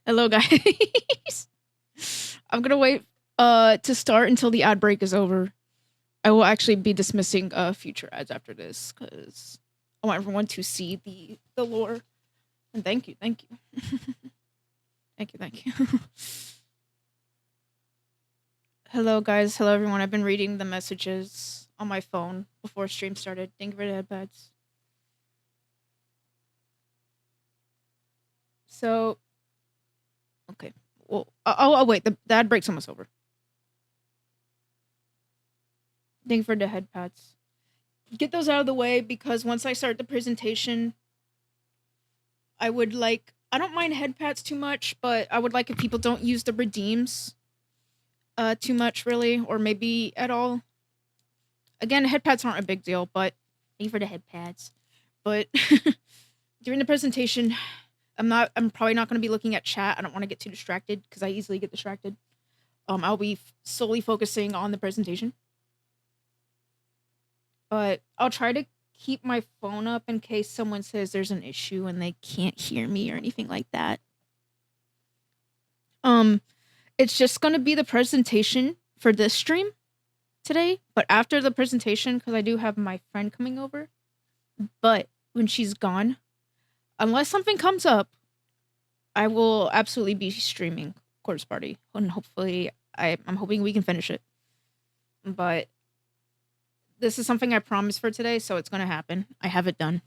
Hello, guys. I'm gonna wait to start until the ad break is over. I will actually be dismissing future ads after this because I want everyone to see the lore. And thank you. Thank you. Hello, guys. Hello, everyone. I've been reading the messages on my phone before stream started. Thank you for the headpads. So, okay. Well, oh wait. The ad break's almost over. Thank you for the headpads. Get those out of the way because once I start the presentation, I don't mind headpads too much, but I would like if people don't use the redeems too much, really, or maybe at all. Again, headpads aren't a big deal, but thank you for the headpads. But during the presentation, I'm probably not going to be looking at chat. I don't want to get too distracted because I easily get distracted. I'll be solely focusing on the presentation. But I'll try to keep my phone up in case someone says there's an issue and they can't hear me or anything like that. It's just going to be the presentation for this stream today, but after the presentation, because I do have my friend coming over, but when she's gone, unless something comes up, I will absolutely be streaming Corpse Party, and hopefully I'm hoping we can finish it. But this is something I promised for today, so it's going to happen. I have it done.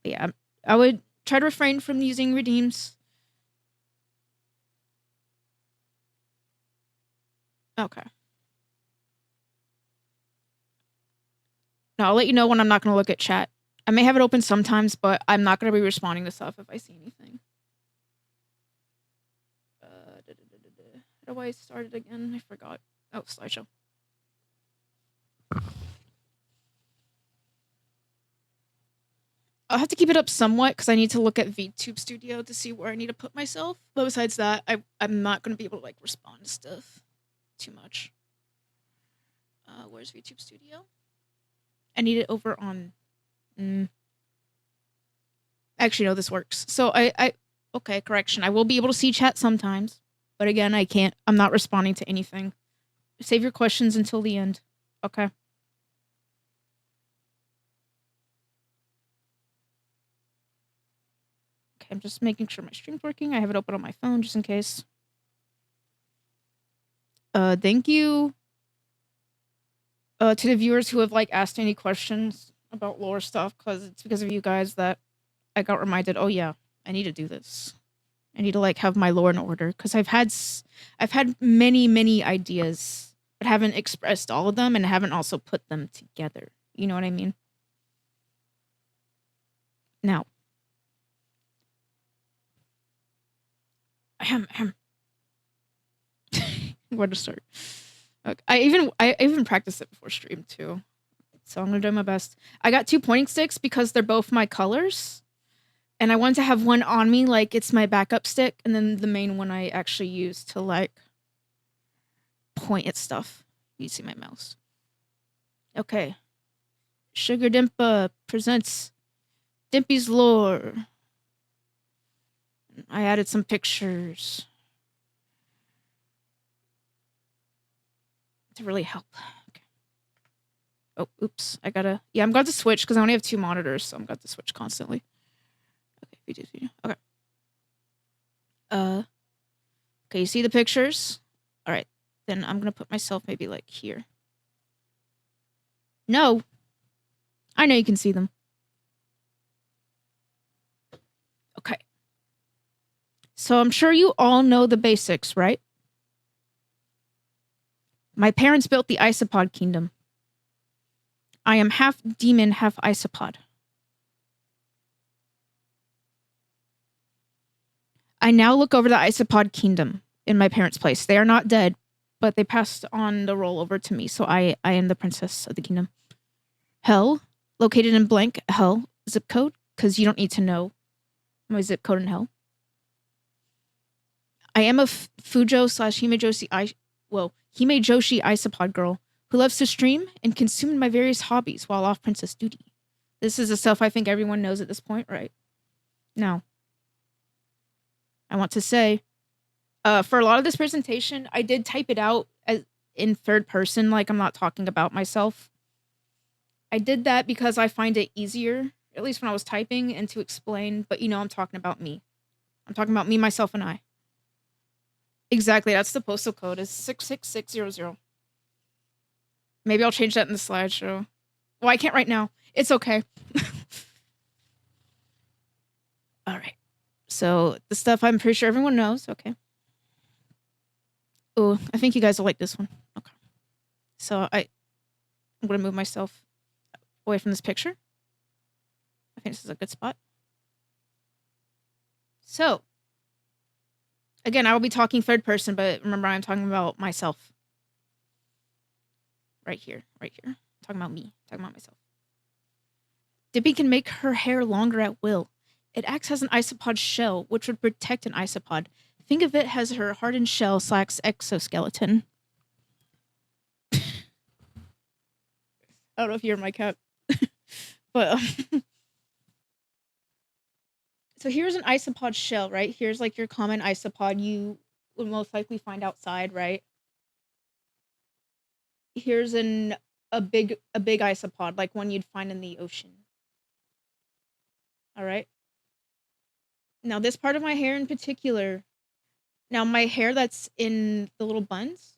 But yeah, I would try to refrain from using redeems. Okay. Now, I'll let you know when I'm not going to look at chat. I may have it open sometimes, but I'm not going to be responding to stuff if I see anything. How do I start it again? I forgot. Oh, slideshow. I'll have to keep it up somewhat because I need to look at VTube Studio to see where I need to put myself. But besides that, I'm not going to be able to respond to stuff too much. Where's VTube Studio? I need it over on. Actually, no, this works. So okay, correction. I will be able to see chat sometimes, but again, I can't. I'm not responding to anything. Save your questions until the end. Okay. Okay, I'm just making sure my stream's working. I have it open on my phone just in case. Thank you to the viewers who have asked any questions about lore stuff, because it's because of you guys that I got reminded, oh yeah, I need to do this. I need to have my lore in order, because I've had many ideas, but haven't expressed all of them and haven't also put them together. You know what I mean? Now, where to start? Okay. I even practiced it before stream too, so I'm gonna do my best. I got 2 pointing sticks because they're both my colors, and I want to have one on me like it's my backup stick, and then the main one I actually use to point at stuff. You see my mouse. Okay. Sugardenpa presents Denpi's lore. I added some pictures to really help. Okay. Oh, oops. I'm going to switch because I only have 2 monitors, so I'm going to switch constantly. Okay, video. Okay. Okay, you see the pictures? All right. Then I'm going to put myself maybe here. No. I know you can see them. Okay. So I'm sure you all know the basics, right? My parents built the isopod kingdom. I am half demon, half isopod. I now look over the isopod kingdom in my parents' place. They are not dead, but they passed on the role over to me, so I am the princess of the kingdom. Hell, located in blank, hell, zip code, because you don't need to know my zip code in hell. I am a Fujo/Himejoshi Himejoshi isopod girl who loves to stream and consume my various hobbies while off princess duty. This is the stuff I think everyone knows at this point, right? Now, I want to say, for a lot of this presentation, I did type it out as in third person, like I'm not talking about myself. I did that because I find it easier, at least when I was typing, and to explain, but I'm talking about me. I'm talking about me, myself, and I. Exactly, that's the postal code, is 66600. Maybe I'll change that in the slideshow. Well, I can't right now. It's okay. All right. So the stuff I'm pretty sure everyone knows. Okay. Oh, I think you guys will like this one. Okay. So I'm going to move myself away from this picture. I think this is a good spot. So, again, I will be talking third person, but remember I'm talking about myself. Right here. Talking about me. Talking about myself. Denpi can make her hair longer at will. It acts as an isopod shell, which would protect an isopod. Think of it as her hardened shell / exoskeleton. I don't know if you hear my cat. But so here's an isopod shell, right? Here's like your common isopod you would most likely find outside, right? Here's a big isopod, like one you'd find in the ocean. All right. Now this part of my hair in particular. Now my hair that's in the little buns,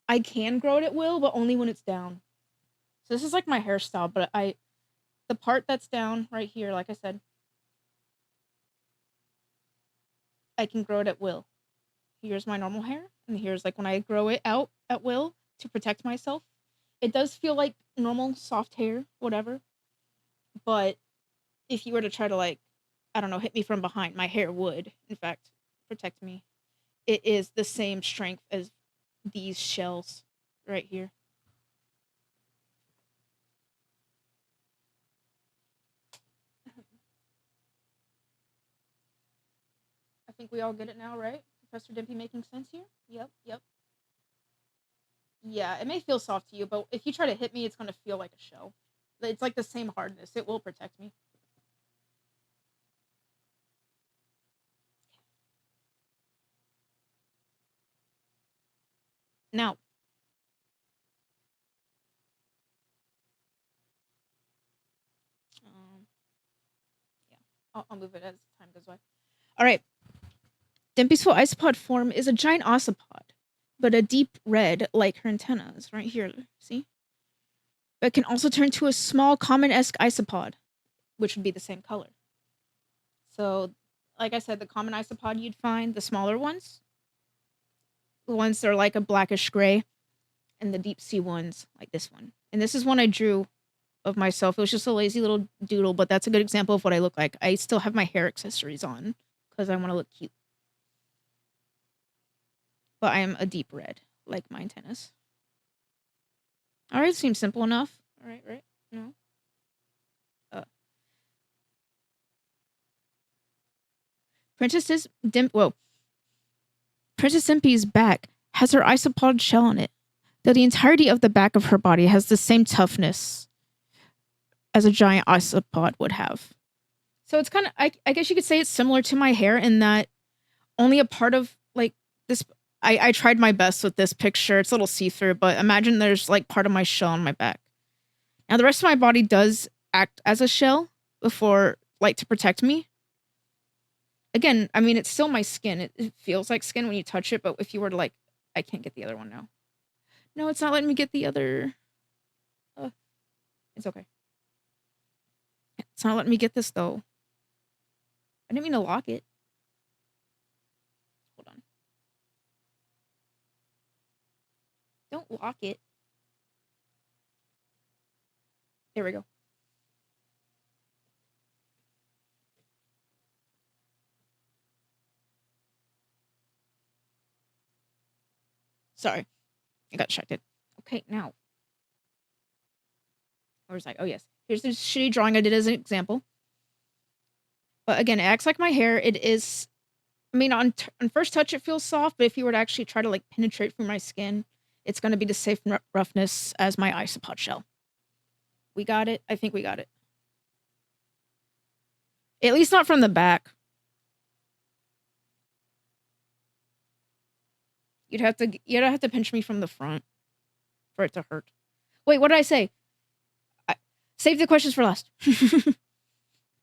I can grow it at will, but only when it's down. So this is like my hairstyle, but the part that's down right here, like I said, I can grow it at will. Here's my normal hair, and here's like when I grow it out at will to protect myself. It does feel like normal soft hair, whatever. But if you were to try to like, I don't know, hit me from behind, my hair would, in fact, protect me. It is the same strength as these shells right here. I think we all get it now, right? Professor Denpi making sense here? Yep. Yeah, it may feel soft to you, but if you try to hit me, it's going to feel like a shell. It's like the same hardness. It will protect me. Now, yeah, I'll move it as time goes by. All right. Denpi's full isopod form is a giant ossipod, but a deep red like her antennas right here. See? But can also turn to a small common-esque isopod, which would be the same color. So, like I said, the common isopod you'd find, the smaller ones, the ones that are like a blackish gray, and the deep sea ones like this one. And this is one I drew of myself. It was just a lazy little doodle, but that's a good example of what I look like. I still have my hair accessories on because I want to look cute. But I am a deep red, like my antennas. All right, seems simple enough. All right, right? No. Princess Denpi's back has her isopod shell on it, though the entirety of the back of her body has the same toughness as a giant isopod would have. So it's kind of, I guess you could say it's similar to my hair in that only a part of like this. I tried my best with this picture. It's a little see-through, but imagine there's like part of my shell on my back. Now the rest of my body does act as a shell before, like, to protect me. Again, I mean, it's still my skin. It feels like skin when you touch it, but if you were to like, I can't get the other one now. No, it's not letting me get the other. It's okay. It's not letting me get this though. I didn't mean to lock it. Hold on. Don't lock it. There we go. Sorry. I got distracted. Okay, now. I was like, oh yes. Here's the shitty drawing I did as an example. But again, it acts like my hair. It is, I mean, on first touch, it feels soft, but if you were to actually try to like penetrate through my skin, it's going to be the same roughness as my isopod shell. We got it? I think we got it. At least not from the back. You'd have to pinch me from the front for it to hurt. Wait, what did I say? Save the questions for last.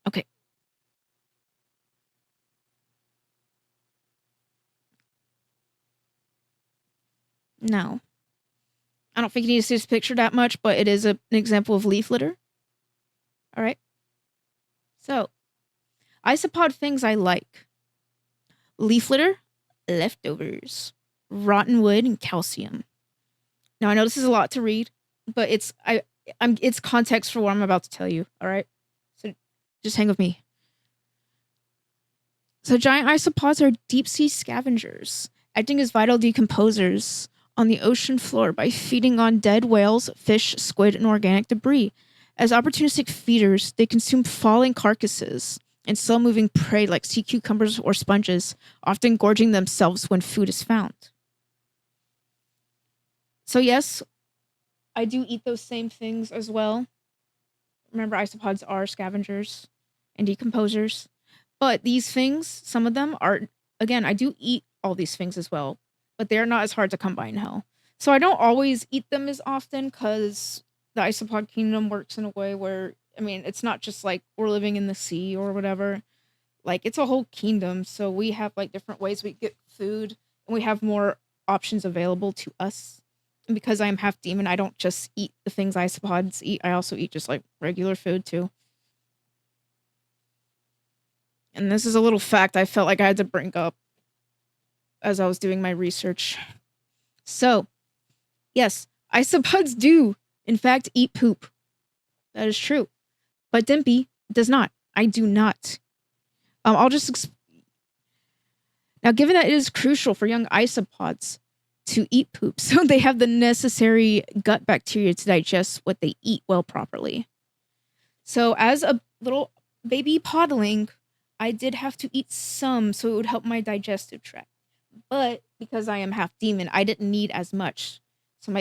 Okay. Now, I don't think you need to see this picture that much, but it is an example of leaf litter. All right. So, isopod things I like: leaf litter, leftovers, rotten wood, and calcium. Now, I know this is a lot to read, but it's context for what I'm about to tell you. All right. So, just hang with me. So, giant isopods are deep sea scavengers, acting as vital decomposers on the ocean floor by feeding on dead whales, fish, squid, and organic debris. As opportunistic feeders, they consume falling carcasses and slow-moving prey like sea cucumbers or sponges, often gorging themselves when food is found. So yes, I do eat those same things as well. Remember, isopods are scavengers and decomposers. But these things, some of them are, again, I do eat all these things as well, but they're not as hard to come by in hell. So I don't always eat them as often because the isopod kingdom works in a way where, I mean, it's not just like we're living in the sea or whatever. Like, it's a whole kingdom. So we have like different ways we get food and we have more options available to us. And because I am half demon, I don't just eat the things isopods eat. I also eat just like regular food too. And this is a little fact I felt like I had to bring up as I was doing my research. So, yes, isopods do, in fact, eat poop. That is true. But Denpi does not. I do not. I'll just... Now, given that it is crucial for young isopods to eat poop, so they have the necessary gut bacteria to digest what they eat well properly. So, as a little baby podling, I did have to eat some so it would help my digestive tract. But because I am half demon, I didn't need as much. So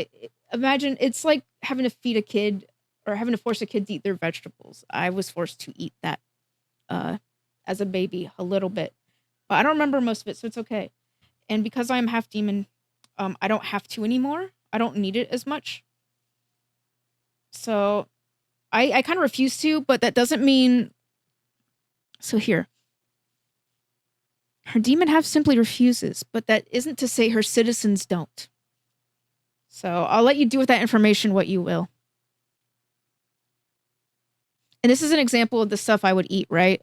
imagine it's like having to feed a kid or having to force a kid to eat their vegetables. I was forced to eat that as a baby a little bit. But I don't remember most of it, so it's okay. And because I'm half demon, I don't have to anymore. I don't need it as much. So I kind of refuse to, but that doesn't mean... So here. Her demon half simply refuses, but that isn't to say her citizens don't. So I'll let you do with that information what you will. And this is an example of the stuff I would eat, right?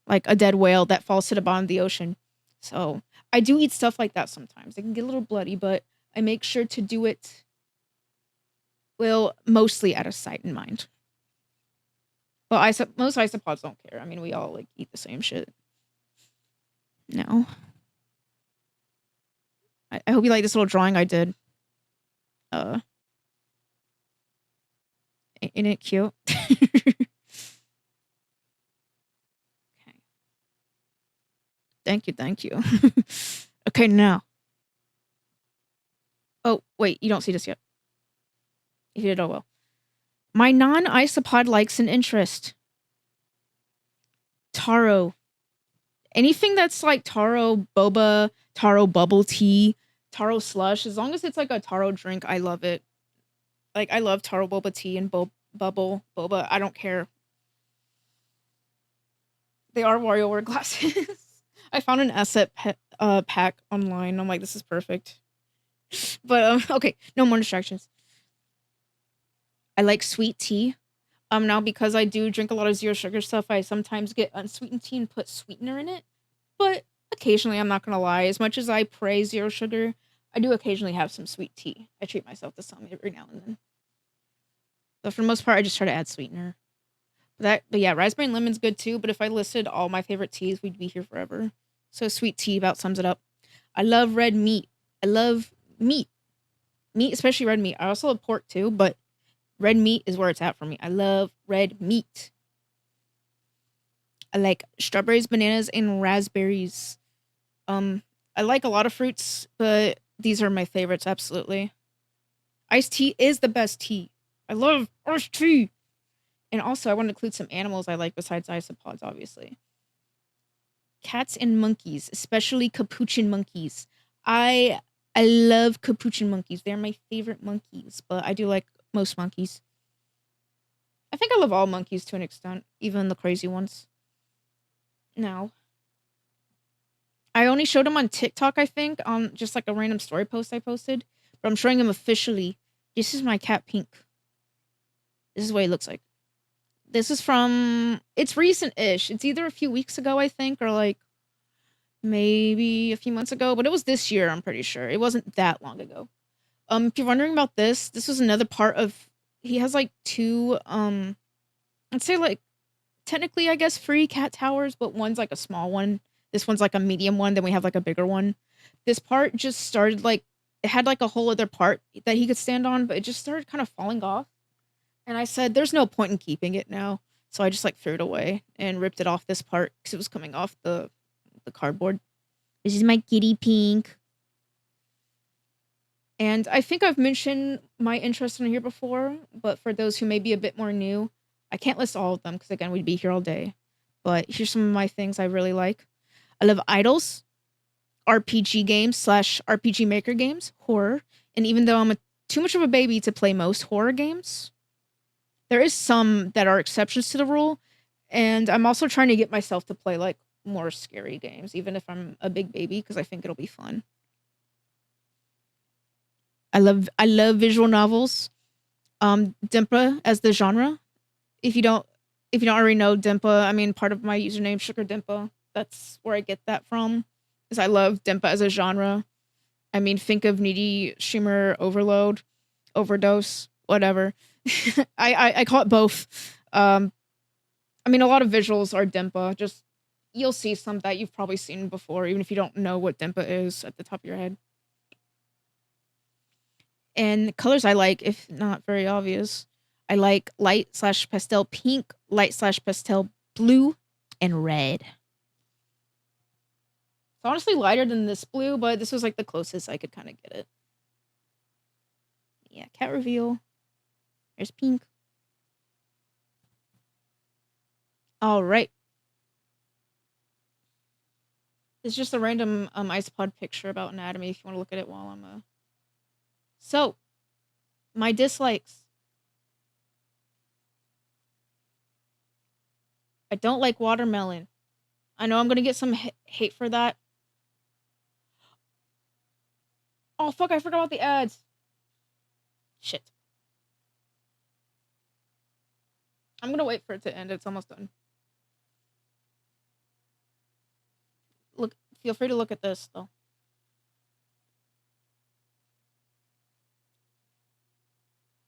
Like a dead whale that falls to the bottom of the ocean. So I do eat stuff like that sometimes. It can get a little bloody, but I make sure to do it, well, mostly out of sight and mind. Well, most isopods don't care. I mean, we all like eat the same shit. No. I hope you like this little drawing I did. Isn't it cute? Okay. Thank you. Okay, now. Oh, wait, you don't see this yet. If you did, oh well. My non-isopod likes an interest. Taro. Anything that's like taro boba, taro bubble tea, taro slush, as long as it's like a taro drink, I love it. Like, I love taro boba tea and bubble boba. I don't care. They are WarioWare glasses. I found an asset pack online. I'm like, this is perfect. But, okay, no more distractions. I like sweet tea. Now because I do drink a lot of zero sugar stuff, I sometimes get unsweetened tea and put sweetener in it. But occasionally, I'm not gonna lie, as much as I praise zero sugar, I do occasionally have some sweet tea. I treat myself to some every now and then. But for the most part, I just try to add sweetener. But yeah, raspberry and lemon's good too, but if I listed all my favorite teas, we'd be here forever. So sweet tea about sums it up. I love red meat. I love meat. Meat, especially red meat. I also love pork too, but red meat is where it's at for me. I love red meat. I like strawberries, bananas, and raspberries. I like a lot of fruits, but these are my favorites, absolutely. Iced tea is the best tea. I love iced tea. And also, I want to include some animals I like besides isopods, obviously. Cats and monkeys, especially capuchin monkeys. I I love capuchin monkeys. They're my favorite monkeys, but I do like most monkeys. I think I love all monkeys to an extent, even the crazy ones. Now, I only showed him on TikTok, I think, on just like a random story post I posted. But I'm showing him officially. This is my cat Pink. This is what he looks like. This is from, it's recent-ish. It's either a few weeks ago, I think, or like maybe a few months ago, but it was this year, I'm pretty sure. It wasn't that long ago. If you're wondering about this was another part of, he has like two, I'd say like technically, I guess, free cat towers, but one's like a small one. This one's like a medium one. Then we have like a bigger one. This part just started like, it had like a whole other part that he could stand on, but it just started kind of falling off. And I said, there's no point in keeping it now. So I just like threw it away and ripped it off this part because it was coming off the cardboard. This is my kitty Pink. And I think I've mentioned my interest in here before, but for those who may be a bit more new, I can't list all of them because, again, we'd be here all day. But here's some of my things I really like. I love idols, RPG games / RPG Maker games, horror. And even though I'm too much of a baby to play most horror games, there is some that are exceptions to the rule. And I'm also trying to get myself to play like more scary games, even if I'm a big baby, because I think it'll be fun. I love visual novels. Denpa as the genre. If you don't already know Denpa, I mean, part of my username sugardenpa. That's where I get that from. Is I love Denpa as a genre. I mean, think of needy streamer overload, overdose, whatever. I call it both. I mean, a lot of visuals are Denpa. Just you'll see some that you've probably seen before, even if you don't know what Denpa is at the top of your head. And colors I like, if not very obvious, I like light / pastel pink, light / pastel blue, and red. It's honestly lighter than this blue, but this was like the closest I could kind of get it. Yeah, cat reveal. There's Pink. All right. It's just a random isopod picture about anatomy if you want to look at it while I'm So, my dislikes. I don't like watermelon. I know I'm going to get some hate for that. Oh, fuck, I forgot about the ads. Shit. I'm going to wait for it to end. It's almost done. Look, feel free to look at this, though.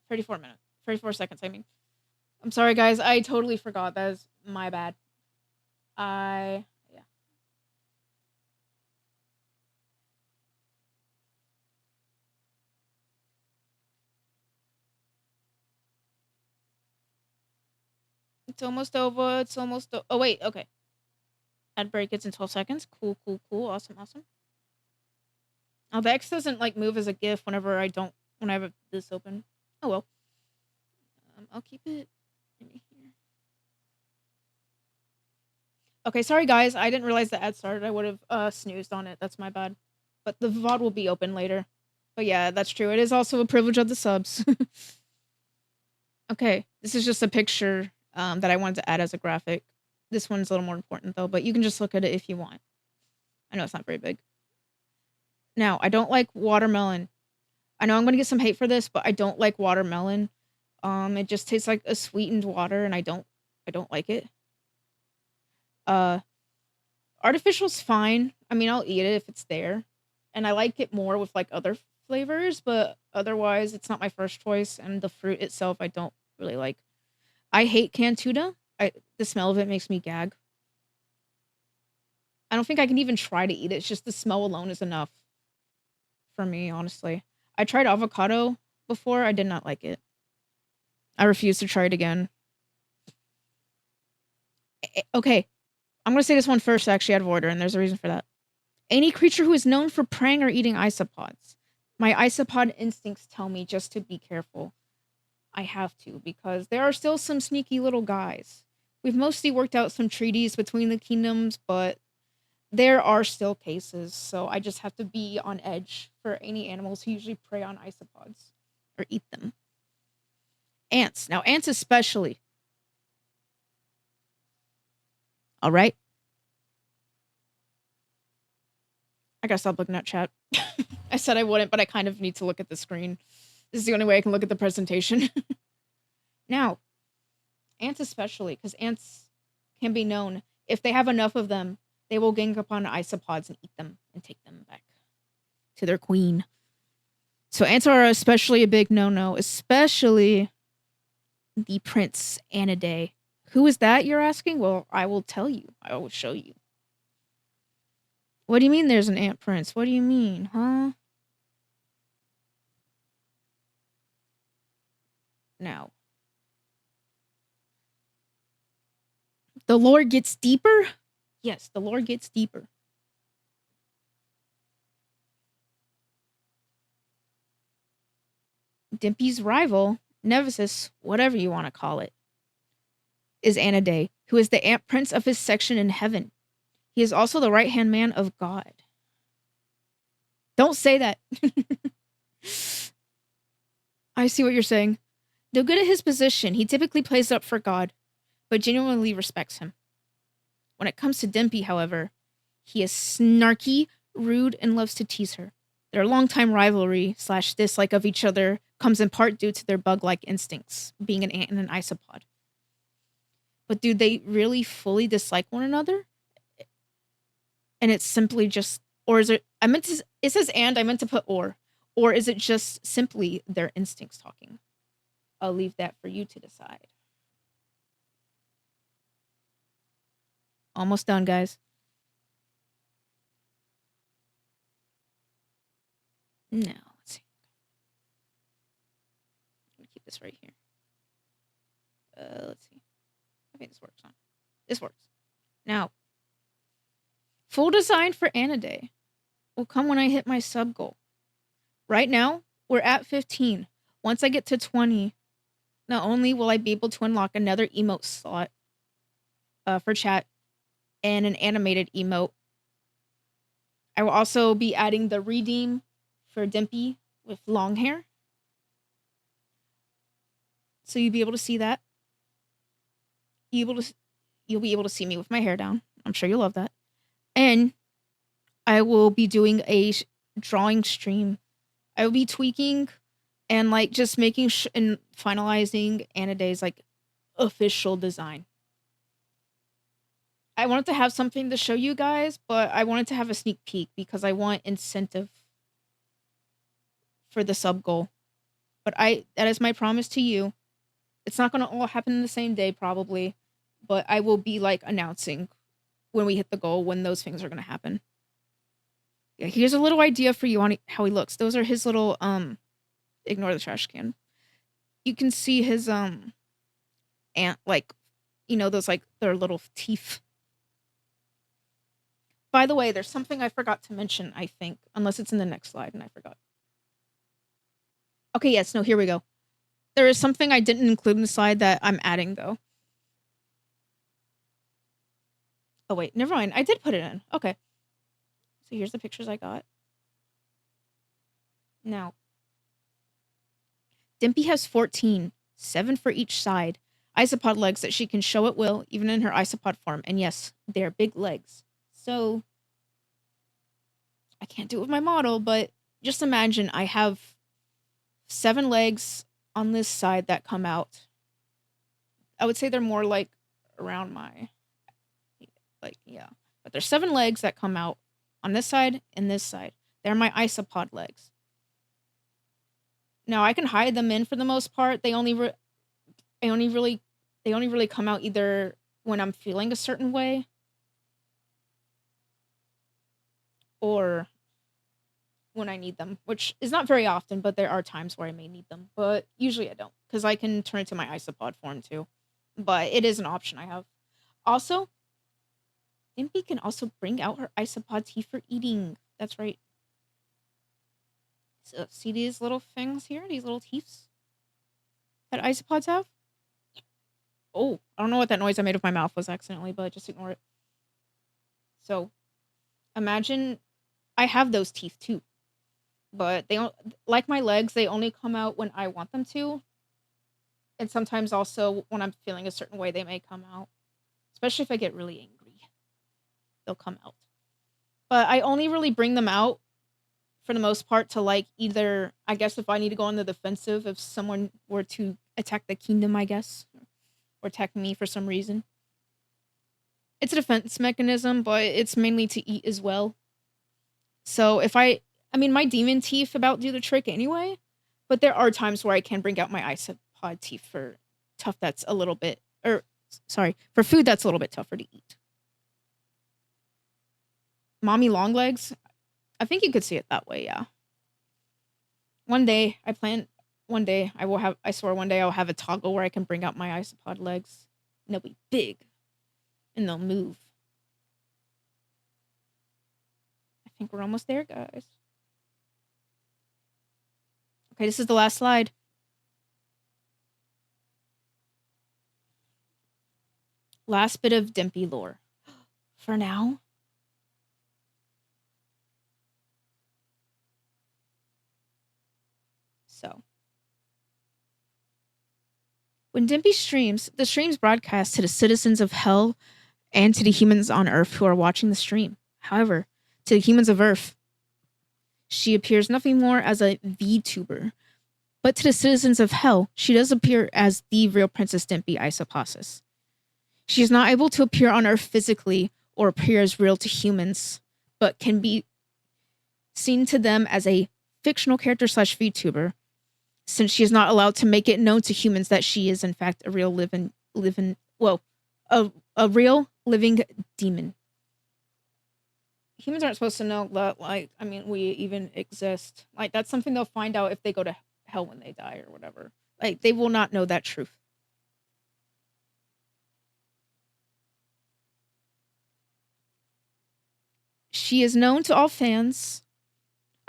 34 seconds, I mean. I'm sorry, guys. I totally forgot. That is my bad. Yeah. It's almost over. It's almost. Oh, wait. Okay. Ad break is in 12 seconds. Cool. Awesome. Oh, the X doesn't like move as a GIF whenever when I have this open. Oh well. I'll keep it in here. Okay, sorry guys. I didn't realize the ad started. I would have snoozed on it. That's my bad. But the VOD will be open later. But yeah, that's true. It is also a privilege of the subs. Okay, this is just a picture that I wanted to add as a graphic. This one's a little more important though, but you can just look at it if you want. I know it's not very big. Now, I don't like watermelon. I know I'm gonna get some hate for this, but I don't like watermelon. It just tastes like a sweetened water, and I don't like it. Artificial's fine. I mean, I'll eat it if it's there, and I like it more with like other flavors, but otherwise, it's not my first choice. And the fruit itself, I don't really like. I hate canned tuna. The smell of it makes me gag. I don't think I can even try to eat it. It's just the smell alone is enough for me, honestly. I tried avocado before. I did not like it. I refuse to try it again. Okay, I'm gonna say this one first, actually, out of order, and there's a reason for that. Any creature who is known for preying or eating isopods. My isopod instincts tell me just to be careful. I have to, because there are still some sneaky little guys. We've mostly worked out some treaties between the kingdoms, but there are still cases, so I just have to be on edge for any animals who usually prey on isopods or eat them. Ants. Now, ants especially. All right. I gotta stop looking at chat. I said I wouldn't, but I kind of need to look at the screen. This is the only way I can look at the presentation. Now, ants especially, because ants can be known, if they have enough of them, they will gang up on isopods and eat them and take them back to their queen. So ants are especially a big no-no, especially the Prince Anidae. Who is that, you're asking? Well, I will tell you. I will show you. What do you mean there's an ant prince? What do you mean, huh? Now, the lore gets deeper? Yes, the lore gets deeper. Denpi's rival, Nemesis, whatever you want to call it, is Anidae, who is the ant prince of his section in heaven. He is also the right-hand man of God. Don't say that. I see what you're saying. Though good at his position, he typically plays up for God, but genuinely respects him. When it comes to Denpi, however, he is snarky, rude, and loves to tease her. Their longtime rivalry / dislike of each other comes in part due to their bug-like instincts, being an ant and an isopod. But do they really fully dislike one another? And it's simply just, or is it, it says and, I meant to put or is it just simply their instincts talking? I'll leave that for you to decide. Almost done, guys. Now, let's see. I'm gonna keep this right here. Let's see. I think this works on. This works. Now, full design for Anidae will come when I hit my sub goal. Right now, we're at 15. Once I get to 20, not only will I be able to unlock another emote slot for chat and an animated emote, I will also be adding the redeem for Denpi with long hair. So you'll be able to see that. You'll be able to see me with my hair down. I'm sure you'll love that. And I will be doing a drawing stream. I will be tweaking and like just making and finalizing Anidae's like official design. I wanted to have something to show you guys, but I wanted to have a sneak peek because I want incentive for the sub goal. But that is my promise to you. It's not going to all happen in the same day probably, but I will be like announcing when we hit the goal when those things are going to happen. Yeah, here's a little idea for you on how he looks. Those are his little ignore the trash can. You can see his ant, like, you know, those like their little teeth. By the way, there's something I forgot to mention, I think, unless it's in the next slide and I forgot. Okay, yes, no, here we go. There is something I didn't include in the slide that I'm adding though. Oh wait, never mind. I did put it in. Okay. So here's the pictures I got. Now, Denpi has 14, 7 for each side, isopod legs that she can show at will, even in her isopod form. And yes, they're big legs. So, I can't do it with my model, but just imagine I have 7 legs on this side that come out. I would say they're more like around my, like, yeah. But there's 7 legs that come out on this side and this side. They're my isopod legs. Now I can hide them in for the most part. They only really come out either when I'm feeling a certain way or when I need them, which is not very often, but there are times where I may need them. But usually I don't, because I can turn it to my isopod form too. But it is an option I have. Also, Denpi can also bring out her isopod teeth for eating. That's right. So see these little things here? These little teeth that isopods have? Oh, I don't know what that noise I made with my mouth was accidentally, but just ignore it. So, Imagine I have those teeth too, but they don't, like my legs, they only come out when I want them to, and sometimes also when I'm feeling a certain way they may come out. Especially if I get really angry, they'll come out. But I only really bring them out for the most part to like either, I guess, if I need to go on the defensive if someone were to attack the kingdom, I guess, or attack me for some reason. It's a defense mechanism, but it's mainly to eat as well. So if I mean, my demon teeth about do the trick anyway, but there are times where I can bring out my isopod teeth for tough that's a little bit, or sorry, for food that's a little bit tougher to eat. Mommy long legs, I think you could see it that way, yeah. One day, one day I will have, I swear one day I'll have a toggle where I can bring out my isopod legs. And they'll be big. And they'll move. I think we're almost there, guys. Okay, this is the last slide. Last bit of Denpi lore. For now. So. When Denpi streams, the streams broadcast to the citizens of Hell and to the humans on Earth who are watching the stream. However, to the humans of Earth, she appears nothing more as a VTuber. But to the citizens of Hell, she does appear as the real Princess Denpi Isoposis. She is not able to appear on Earth physically or appear as real to humans, but can be seen to them as a fictional character / VTuber, since she is not allowed to make it known to humans that she is in fact a real a real living demon. Humans aren't supposed to know that, like, I mean, we even exist. Like, that's something they'll find out if they go to hell when they die or whatever. Like, they will not know that truth. She is known to all fans,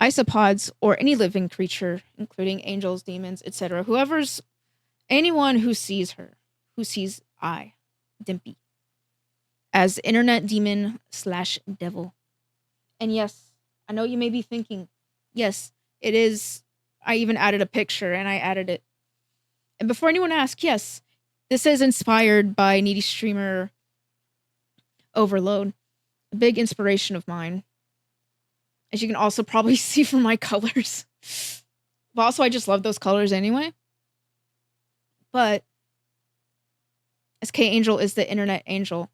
isopods, or any living creature, including angels, demons, etc. Anyone who sees her, who sees Denpi, as internet demon / devil. And yes, I know you may be thinking, yes, it is. I even added a picture and I added it. And before anyone asks, yes, this is inspired by Needy Streamer Overload, a big inspiration of mine. As you can also probably see from my colors. But also, I just love those colors anyway. But as K Angel is the internet angel,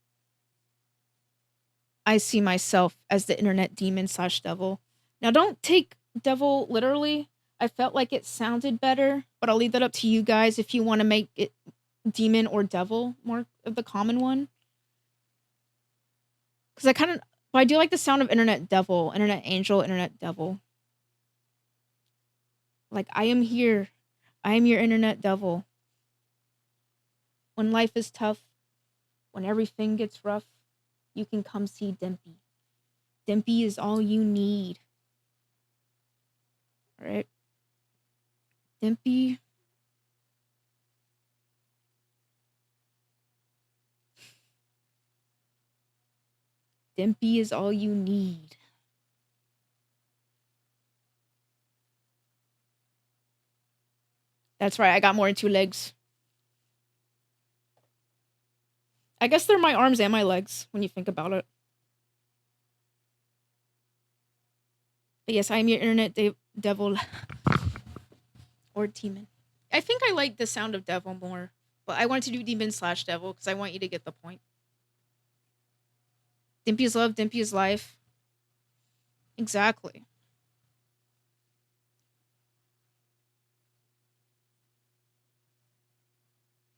I see myself as the internet demon / devil. Now, don't take devil literally. I felt like it sounded better, but I'll leave that up to you guys if you want to make it demon or devil more of the common one. Because but I do like the sound of internet devil, internet angel, internet devil. Like, I am here. I am your internet devil. When life is tough, when everything gets rough, you can come see Denpi. Denpi is all you need. All right? Denpi. Denpi is all you need. That's right, I got more than 2 legs. I guess they're my arms and my legs when you think about it. But yes, I am your internet devil or demon. I think I like the sound of devil more, but I wanted to do demon / devil because I want you to get the point. Denpi is love, Denpi is life. Exactly.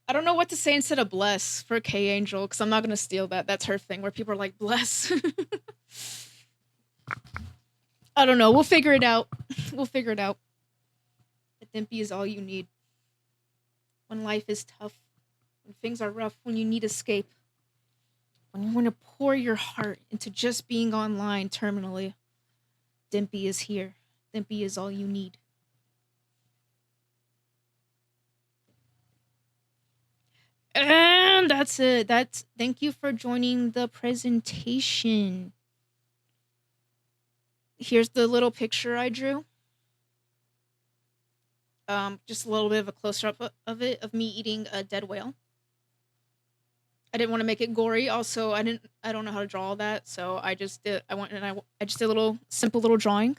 I don't know what to say instead of bless for K Angel because I'm not going to steal that. That's her thing where people are like, bless. I don't know. We'll figure it out. We'll figure it out. But Denpi is all you need. When life is tough, when things are rough, when you need escape, when you want to pour your heart into just being online terminally, Denpi is here. Denpi is all you need. And that's it. Thank you for joining the presentation. Here's the little picture I drew. Just a little bit of a closer up of it of me eating a dead whale. I didn't want to make it gory. Also, I don't know how to draw all that, so I just did a little simple little drawing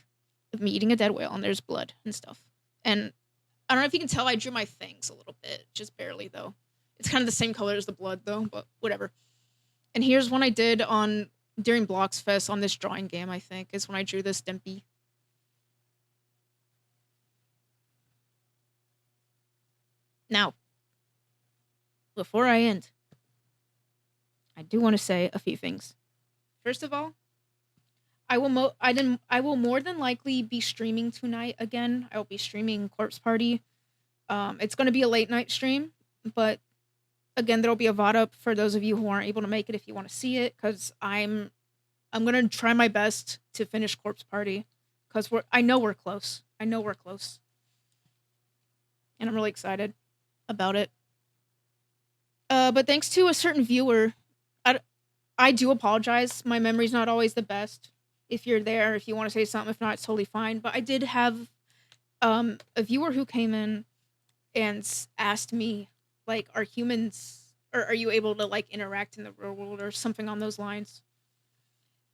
of me eating a dead whale, and there's blood and stuff. And I don't know if you can tell I drew my fangs a little bit, just barely though. It's kind of the same color as the blood though, but whatever. And here's one I did on during Blocks Fest on this drawing game, I think, is when I drew this Denpi. Now, before I end, I do want to say a few things. First of all, I will more than likely be streaming tonight again. I will be streaming Corpse Party. It's going to be a late night stream, but again, there'll be a VOD up for those of you who aren't able to make it if you want to see it, because I'm gonna try my best to finish Corpse Party, because I know we're close. I know we're close, and I'm really excited about it. But thanks to a certain viewer, I I do apologize. My memory's not always the best. If you're there, if you want to say something, if not, it's totally fine. But I did have a viewer who came in and asked me, like, are humans, or are you able to like interact in the real world or something on those lines?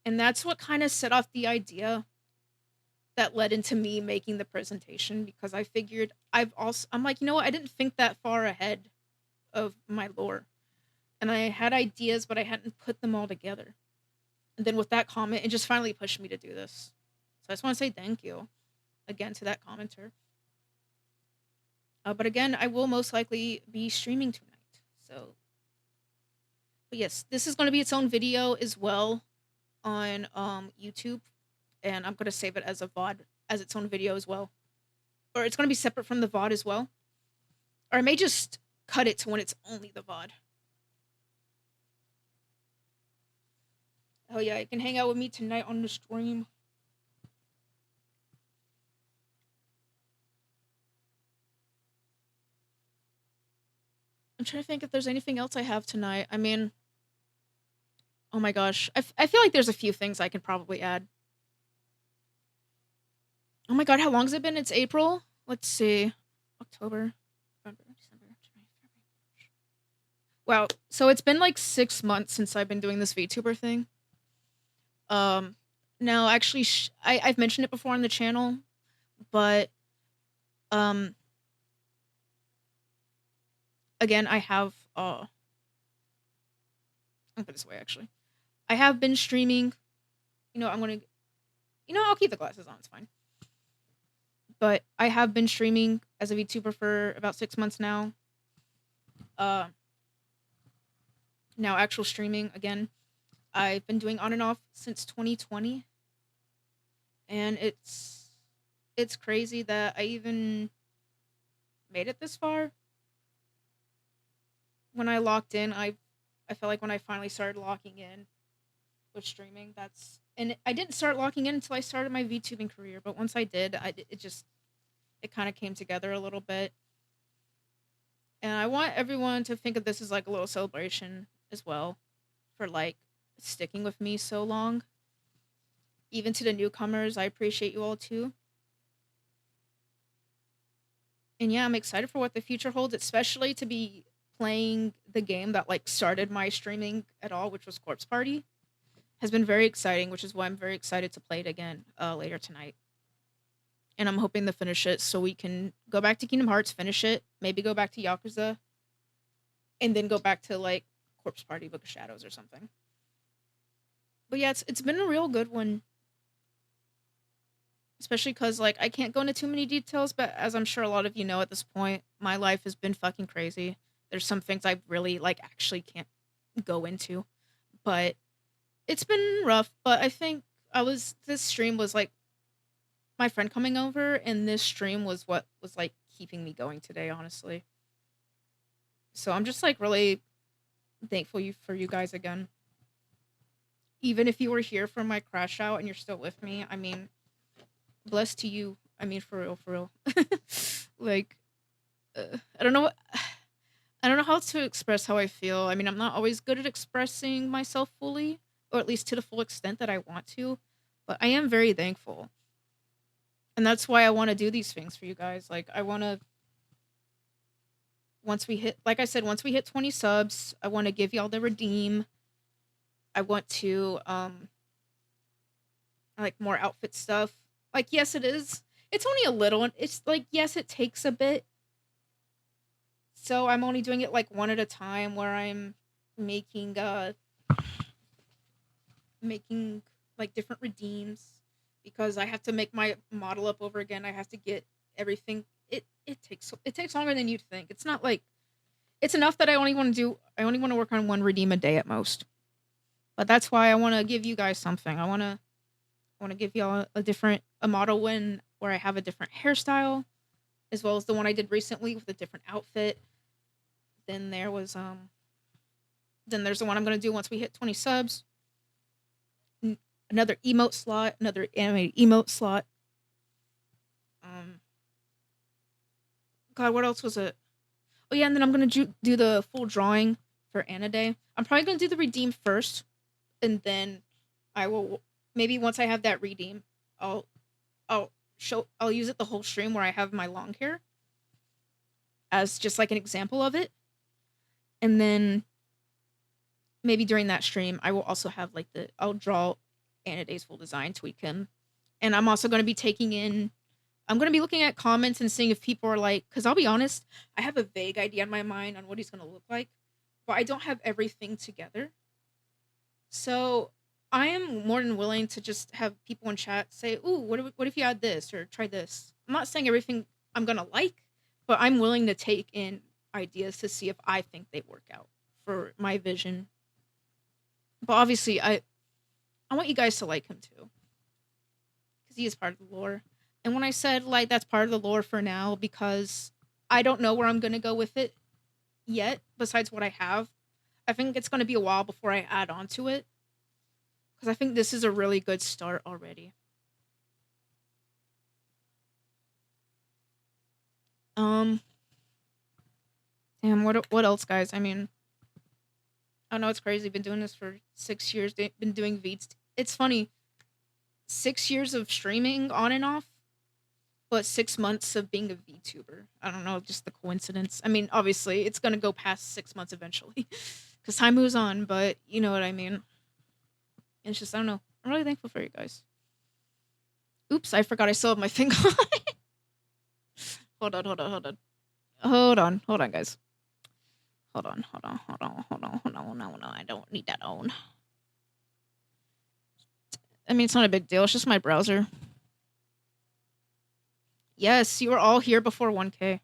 And that's what kind of set off the idea that led into me making the presentation, because I figured I'm like, you know what? I didn't think that far ahead of my lore. And I had ideas, but I hadn't put them all together. And then with that comment, it just finally pushed me to do this. So I just want to say thank you again to that commenter. But again, I will most likely be streaming tonight. So, but yes, this is going to be its own video as well on YouTube, and I'm going to save it as a VOD, as its own video as well. Or it's going to be separate from the VOD as well. Or I may just cut it to when it's only the VOD. Oh yeah, you can hang out with me tonight on the stream. I'm trying to think if there's anything else I have tonight. I mean, oh my gosh. I feel like there's a few things I can probably add. Oh my god, how long has it been? It's April? Let's see. October, November, December, January, February, March. Wow. So it's been like 6 months since I've been doing this VTuber thing. Um, Now actually, I've mentioned it before on the channel, but um, again, I have I'll put it this way actually. I have been streaming. I'll keep the glasses on. It's fine. But I have been streaming as a VTuber for about 6 months now. Uh, Now actual streaming again. I've been doing on and off since 2020, and it's crazy that I even made it this far. When I locked in, I felt like when I finally started locking in with streaming, and I didn't start locking in until I started my VTubing career, but once I did, it kind of came together a little bit. And I want everyone to think of this as like a little celebration as well for like sticking with me so long. Even to the newcomers, I appreciate you all too. And yeah, I'm excited for what the future holds, especially to be playing the game that like started my streaming at all, which was Corpse Party. Has been very exciting, which is why I'm very excited to play it again later tonight. And I'm hoping to finish it so we can go back to Kingdom Hearts, finish it, maybe go back to Yakuza, and then go back to like Corpse Party, Book of Shadows, or something. But yeah, it's been a real good one, especially because like I can't go into too many details, but as I'm sure a lot of you know at this point, my life has been fucking crazy. There's some things I really like actually can't go into, but it's been rough. But I think this stream was like my friend coming over, and this stream was what was like keeping me going today, honestly. So I'm just like really thankful for you guys again. Even if you were here for my crash out and you're still with me, I mean, bless to you. I mean, for real, for real. Like, I don't know. I don't know how to express how I feel. I mean, I'm not always good at expressing myself fully, or at least to the full extent that I want to. But I am very thankful. And that's why I want to do these things for you guys. Like, I want to, once we hit, like I said, once we hit 20 subs, I want to give y'all the redeem. I want to, like, more outfit stuff. Like, yes, it is. It's only a little. It's like, yes, it takes a bit. So I'm only doing it like one at a time where I'm making, making like different redeems because I have to make my model up over again. I have to get everything. It takes longer than you'd think. It's not like it's enough that I only want to work on one redeem a day at most. But that's why I want to give you guys something. I want to give y'all a model where I have a different hairstyle as well as the one I did recently with a different outfit. Then there's the one I'm going to do once we hit 20 subs. Another emote slot, another animated emote slot. God, what else was it? Oh yeah, and then I'm gonna do the full drawing for Anna Day. I'm probably gonna do the redeem first, and then I will maybe once I have that redeem, I'll I'll use it the whole stream where I have my long hair as just like an example of it, and then maybe during that stream I will also have like I'll draw Anna Day's full design, tweak him, and I'm also gonna be I'm going to be looking at comments and seeing if people are like, because I'll be honest, I have a vague idea in my mind on what he's going to look like, but I don't have everything together. So I am more than willing to just have people in chat say, ooh, what if you add this or try this? I'm not saying everything I'm going to like, but I'm willing to take in ideas to see if I think they work out for my vision. But obviously, I want you guys to like him too, because he is part of the lore. And when I said, like, that's part of the lore for now, because I don't know where I'm going to go with it yet, besides what I have. I think it's going to be a while before I add on to it. Because I think this is a really good start already. Damn, what else, guys? I mean, I know it's crazy. Been doing this for 6 years. Been doing Vts. It's funny. 6 years of streaming on and off, but 6 months of being a VTuber. I don't know, just the coincidence. I mean, obviously, it's gonna go past 6 months eventually, because time moves on. But you know what I mean. It's just I don't know. I'm really thankful for you guys. Oops, I forgot I still have my thing on. Hold on, guys. Hold on. I don't need that on. I mean, it's not a big deal. It's just my browser. Yes, you were all here before 1K.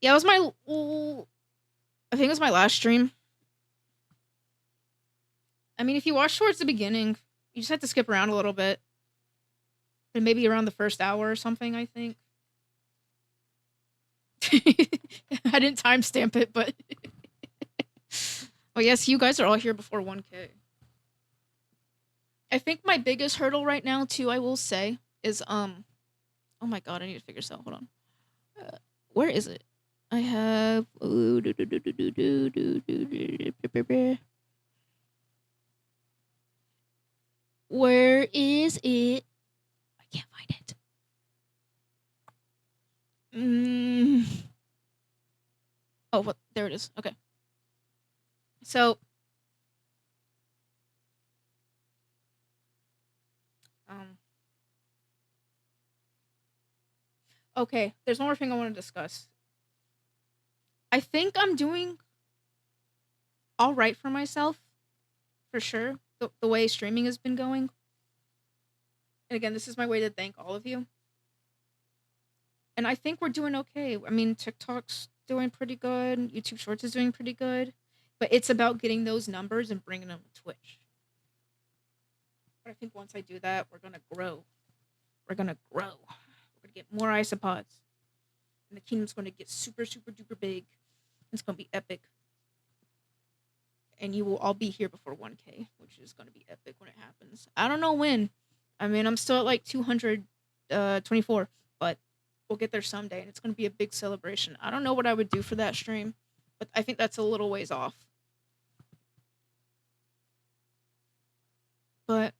Yeah, it was I think it was my last stream. I mean, if you watch towards the beginning, you just have to skip around a little bit. And maybe around the first hour or something, I think. I didn't timestamp it, but... Oh, yes, you guys are all here before 1K. I think my biggest hurdle right now, too, I will say, is, Oh my god, I need to figure this out. Hold on. Where is it? I have... Where is it? I can't find it. Oh, what? There it is. Okay. So... Okay, there's one more thing I want to discuss. I think I'm doing all right for myself, for sure, the way streaming has been going. And again, this is my way to thank all of you. And I think we're doing okay. I mean, TikTok's doing pretty good. YouTube Shorts is doing pretty good. But it's about getting those numbers and bringing them to Twitch. But I think once I do that, we're going to grow. We're going to get more isopods. And the kingdom's going to get super, super duper big. It's going to be epic. And you will all be here before 1K, which is going to be epic when it happens. I don't know when. I mean, I'm still at like 224, but we'll get there someday, and it's going to be a big celebration. I don't know what I would do for that stream, but I think that's a little ways off. But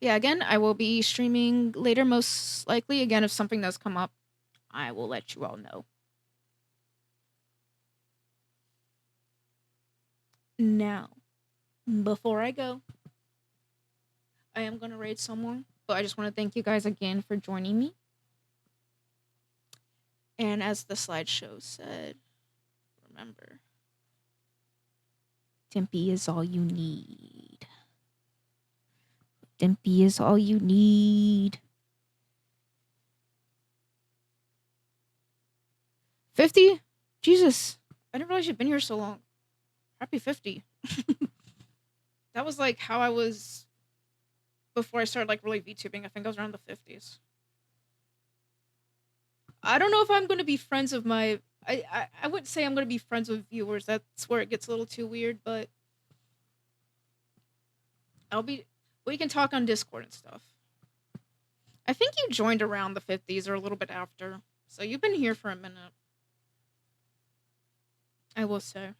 Yeah, again, I will be streaming later, most likely. Again, if something does come up, I will let you all know. Now, before I go, I am going to raid someone, but I just want to thank you guys again for joining me. And as the slideshow said, remember, Denpi is all you need. Denpi is all you need. 50? Jesus. I didn't realize you'd been here so long. Happy 50. That was like how I was before I started like really VTubing. I think I was around the 50s. I don't know if I'm going to be friends with my... I wouldn't say I'm going to be friends with viewers. That's where it gets a little too weird, but I'll be... We can talk on Discord and stuff. I think you joined around the 50s or a little bit after. So you've been here for a minute. I will say.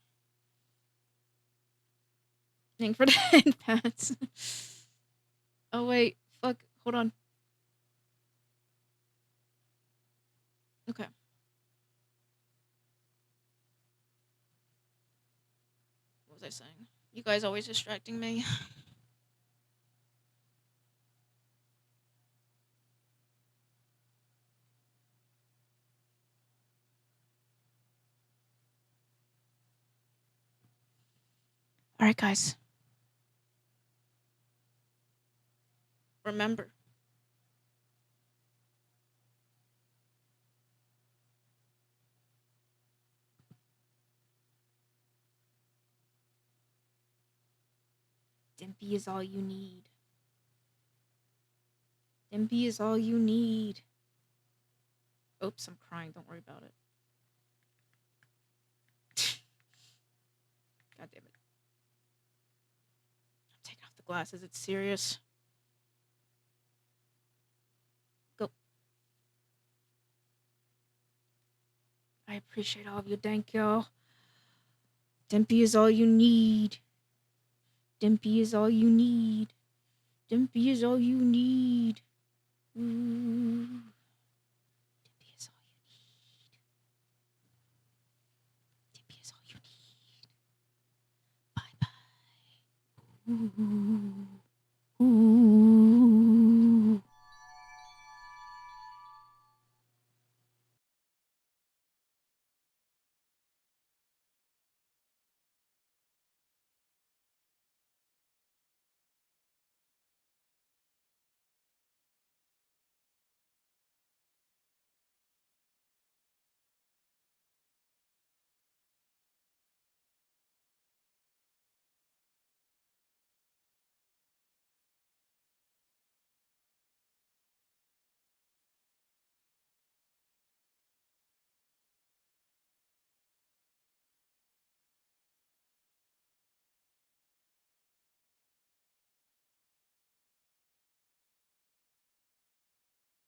Thank for the head pats. Oh, wait. Fuck. Hold on. Okay. What was I saying? You guys always distracting me. Alright, guys. Remember. Denpi is all you need. Denpi is all you need. Oops, I'm crying. Don't worry about it. God damn it. I'm taking off the glasses. It's serious. Go. I appreciate all of you. Thank y'all. Denpi is all you need. Denpi is all you need. Denpi is all you need. Ooh. Denpi is all you need. Denpi is all you need. Bye bye. Ooh.